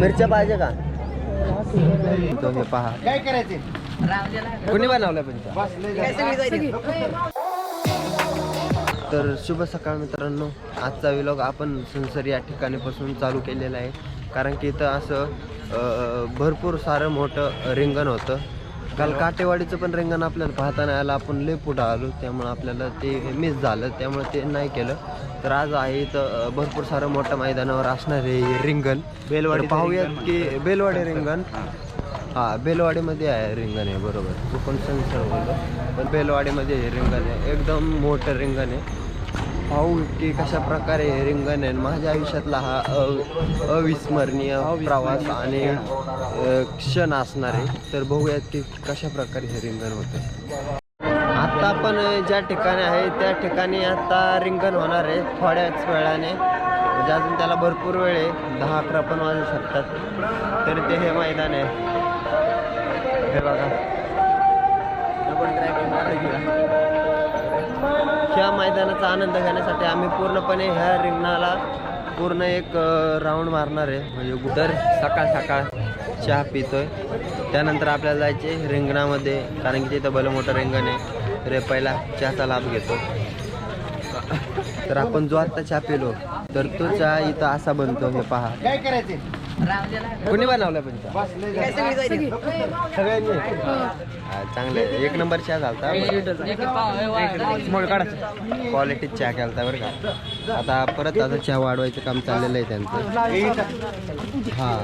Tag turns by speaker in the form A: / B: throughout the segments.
A: मिरच्या पाहिजे का? तो हे पहा,
B: काय करायचे
A: कोणी बनवलं पण तर शुभ सकाळ मित्रांनो. आजचा व्लॉग आपण सनसर या ठिकाणीपासून चालू केलेला आहे, कारण की इथं असं भरपूर सारं मोठं रिंगण होतं. काल काटेवाडीचं पण रिंगण आपल्याला पाहता नाही आलं, आपण लय पुढं आलो, त्यामुळं आपल्याला ते मिस झालं, त्यामुळे ते नाही केलं. तर आज आहे इथं भरपूर सारं मोठ्या मैदानावर असणार आहे रिंगण. बेलवाडी पाहूयात की बेलवाडी रिंगण. हां, बेलवाडीमध्ये आहे रिंगण आहे, बरोबर. तू पण सनसर बोललो, पण बेलवाडीमध्ये हे रिंगण आहे, एकदम मोठं रिंगण आहे. पाहू की कशा प्रकारे हे रिंगण आहे. माझ्या आयुष्यातला हा अविस्मरणीय प्रवास आणि क्षण असणार आहे. तर बघूयात की कशा प्रकारे हे रिंगण होतं. आता आपण ज्या ठिकाणी आहे त्या ठिकाणी आता रिंगण होणार आहे थोड्याच वेळाने, म्हणजे अजून त्याला भरपूर वेळ आहे, 10-11 पण वाजू शकतात. तर ते हे मैदान आहे, हे बघा. ह्या मैदानाचा आनंद घेण्यासाठी आम्ही पूर्णपणे ह्या रिंगणाला पूर्ण एक राऊंड मारणार आहे. म्हणजे तर सकाळ सकाळ चहा पितोय, त्यानंतर आपल्याला जायचे रिंगणामध्ये, कारण की तिथं भलं मोठं रिंगण आहे. तर पहिला चहाचा लाभ घेतो. तर आपण जो आत्ता चहा पिलो, तर तो चहा इथं असा बनतो, हे पहा.
B: काय करायचे
A: कोणी बनवलं पण चहा? सगळ्यांनी. चांगलं आहे, 1 नंबर चहा झालता. क्वालिटी चहा केलता बरं का. आता परत आता चहा वाढवायचं काम चाललेलं आहे त्यांचं. हां,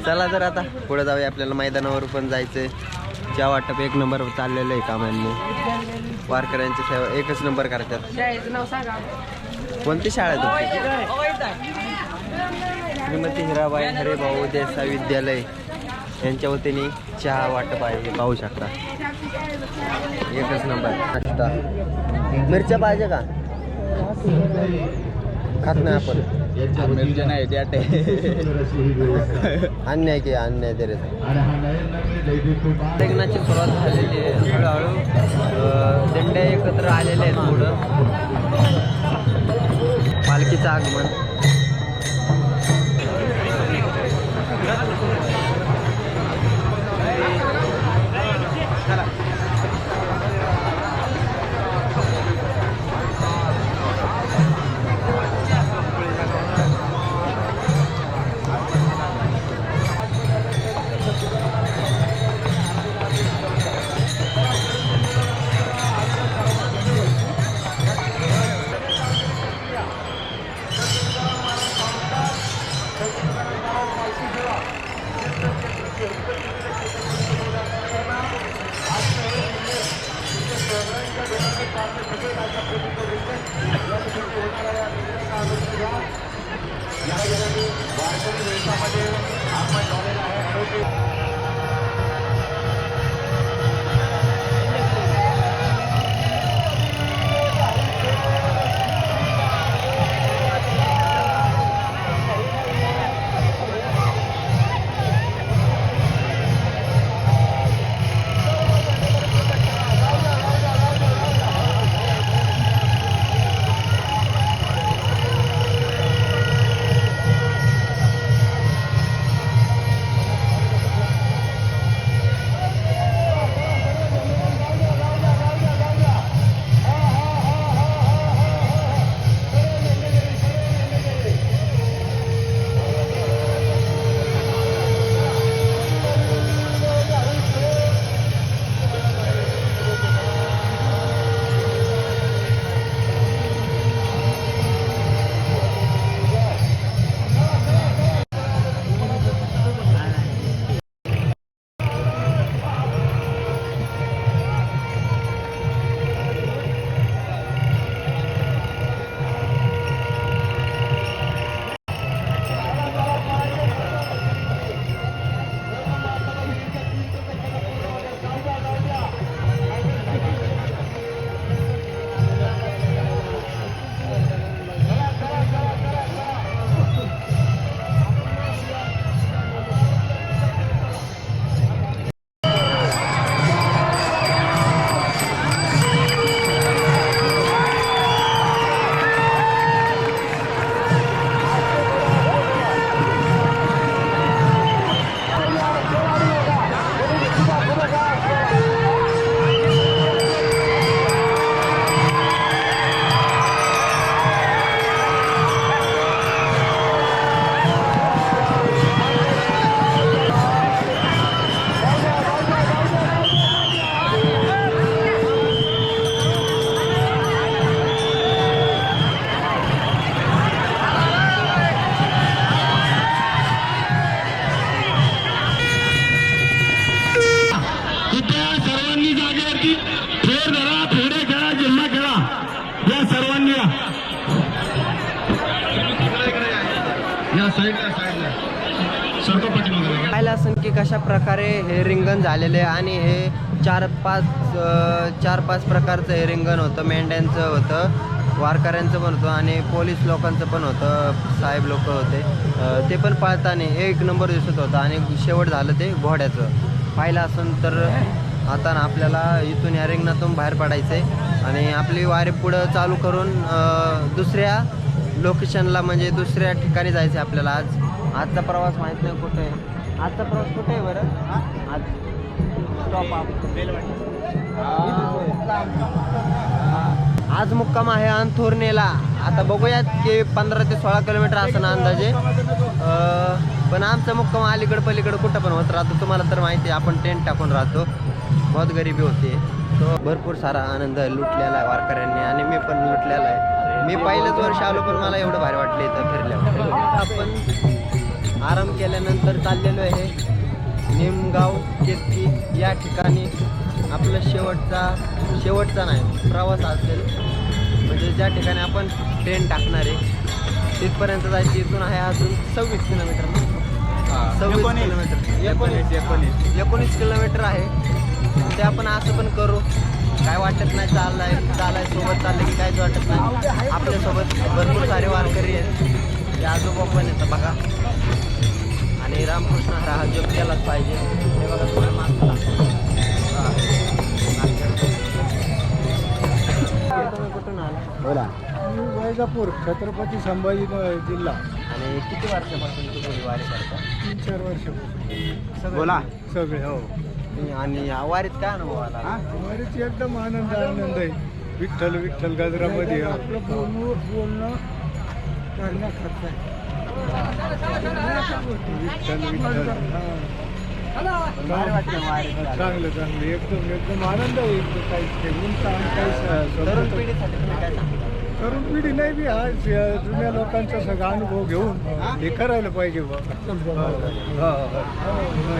A: चला तर आता पुढे जाऊया, आपल्याला मैदानावर पण जायचंय. चहा वाटप 1 नंबर चाललेलं आहे कामांनी. वारकऱ्यांची सेवा 1च नंबर करतात. कोणती शाळा आहे तुमची? श्रीमती हिराबाई हरेभाऊ देसाई विद्यालय यांच्या वतीने चहा वाटप आहे, हे पाहू शकता. 1च नंबर. मिरच्या पाहिजे का? खात नाही आपण. अन्याय की अन्याय तरी. लग्नाची सुरुवात झालेली आहे, हळूहळू दिंड्या एकत्र आलेल्या आहेत. पुढं पालखीचं आगमन. पाहिलं असं की कशा प्रकारे हे रिंगण झालेले आणि हे 4-5 प्रकारचं हे रिंगण होतं. मेंढ्यांचं होतं, वारकऱ्यांचं पण होतं आणि पोलीस लोकांचं पण होतं. साहेब लोक होते ते पण पाळताना एक नंबर दिसत होता. आणि शेवट झालं ते घोड्याचं. पाहिलं असून तर आता ना आपल्याला इथून या रिंगणातून बाहेर पडायचं आहे आणि आपली वारी पुढं चालू करून दुसऱ्या लोकेशनला म्हणजे दुसऱ्या ठिकाणी जायचं आहे आपल्याला. आजचा प्रवास माहीत नाही कुठे आहे. आजचा प्रवास कुठे आहे बरं? आज स्टॉप आज मुक्काम आहे अंथुर्णेला. आता बघूयात की 15 ते 16 किलोमीटर असं ना अंदाजे. पण आमचा मुक्काम अलीकडं पलीकडं कुठं पण होत राहतो. तुम्हाला तर माहिती आहे आपण टेंट टाकून राहतो. बहुत गरिबी होते. तो भरपूर सारा आनंद लुटलेला आहे वारकऱ्यांनी आणि मी पण लुटलेला आहे. मी पहिलंच वर्ष आलो पण मला एवढं भारी वाटलं इथं फिरल्यावर. आपण आराम केल्यानंतर चाललेलो आहे निमगाव केतकी या ठिकाणी. आपलं शेवटचा नाही प्रवास असेल म्हणजे ज्या ठिकाणी आपण ट्रेन टाकणार आहे तिथपर्यंत जायचं. इथून आहे अजून 26 किलोमीटर. 19 किलोमीटर आहे. ते आपण असं पण करू, काय वाटत नाही. चालाय सोबत चाललं की काहीच वाटत नाही. आपल्यासोबत भरपूर सारे वारकरी आहेत. ते आजोबा पण येतं बघा. आणि रामकृष्ण हा जप केलाच पाहिजे. हे बघा थोडं मागं कुठून आला?
B: बोला. वैजापूर, छत्रपती संभाजी जिल्हा.
A: आणि किती वर्षापासून तुम्ही वारी करता?
B: 3-4 वर्षापासून.
A: बोला
B: सगळे हो.
A: आणि या वारीत काय अनुभव आला?
B: वारीची एकदम आनंद आहे. विठ्ठल विठ्ठल गजरामध्ये आपलं बोलणं करणं खर्च आहे. विठ्ठल विठ्ठल चांगलं एकदम आनंद आहे.
A: तरुण पिढीसाठी तुम्ही काय सांगता?
B: तरुण पिढी नाही बी हा जुन्या लोकांचा सगळा अनुभव घेऊन हे करायला पाहिजे.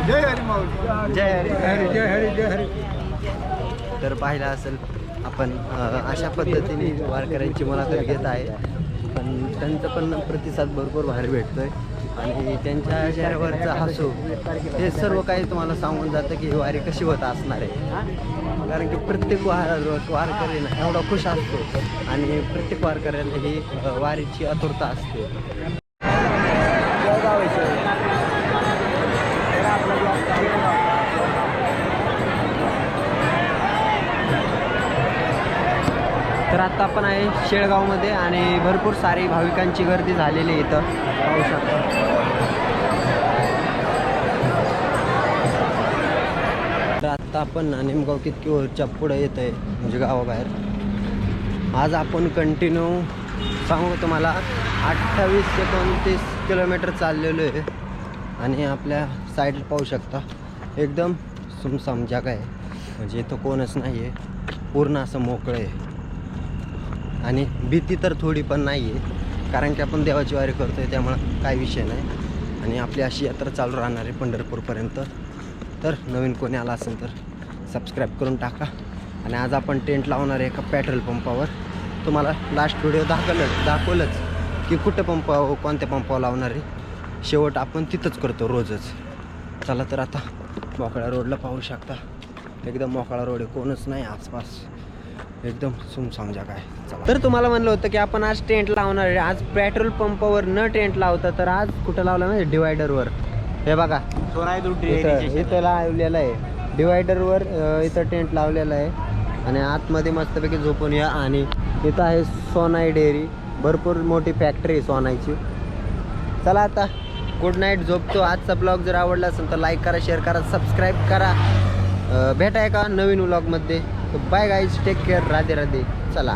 B: जय हरी माऊली.
A: जय हरी.
B: जय हरी जय हरी.
A: तर पाहिलं असेल आपण अशा पद्धतीने वारकऱ्यांची मुलाखत घेत आहे. पण त्यांचं पण प्रतिसाद भरपूर भारी भेटतोय आणि त्यांच्या चेहऱ्यावरचं हसू हे सर्व काही तुम्हाला सांगून जातं की ही वारी कशी होत असणार आहे. कारण की प्रत्येक वारकरी ना एवढा खुश असतो आणि प्रत्येक वारकऱ्याला ही वारीची आतुरता असते. तर आता आपण आहे शेळगावमध्ये आणि भरपूर सारी भाविकांची गर्दी झालेली आहे इथं पाहू शकता. तर आत्ता आपण निमगाव कितकीवरच्या पुढे येत आहे म्हणजे गावाबाहेर. आज आपण कंटिन्यू सांगू तुम्हाला 28 ते 29 किलोमीटर चाललेलो आहे आणि आपल्या साईडला पाहू शकता एकदम सुमसाम जागा आहे. म्हणजे इथं कोणच नाही आहे, पूर्ण असं मोकळं आहे. आणि भीती तर थोडी पण नाही आहे कारण की आपण देवाची वारी करतो आहे त्यामुळं काही विषय नाही. आणि आपली अशी यात्रा चालू राहणार आहे पंढरपूरपर्यंत. तर नवीन कोणी आला असेल तर सबस्क्राईब करून टाका. आणि आज आपण टेंट लावणार आहे एका पेट्रोल पंपावर. तुम्हाला लास्ट व्हिडिओ दाखवलंच की कुठं पंपावर कोणत्या पंपावर लावणार आहे. शेवट आपण तिथंच करतो रोजच. चला तर आता मोकळ्या रोडला पाहू शकता एकदम मोकळा रोड आहे, कोणच नाही आसपास, एकदम सुमसाम जागा आहे. चला तर तुम्हाला म्हणलं होतं की आपण आज टेंट लावणार आहे. आज पेट्रोल पंपावर न टेंट लावता तर आज कुठं लावलं म्हणजे डिवायडरवर. हे बघा इथं लावलेलं आहे डिवायडरवर. इथं टेंट लावलेलं आहे आणि आतमध्ये मस्तपैकी झोपून या. आणि इथं आहे सोनाई डेअरी, भरपूर मोठी फॅक्टरी आहे सोनाईची. चला आता गुड नाईट, झोपतो. आजचा ब्लॉग जर आवडला असेल तर लाईक करा, शेअर करा, सबस्क्राईब करा. भेटाय का नवीन व्लॉगमध्ये. Bye guys, take care, Radhe Radhe. चला.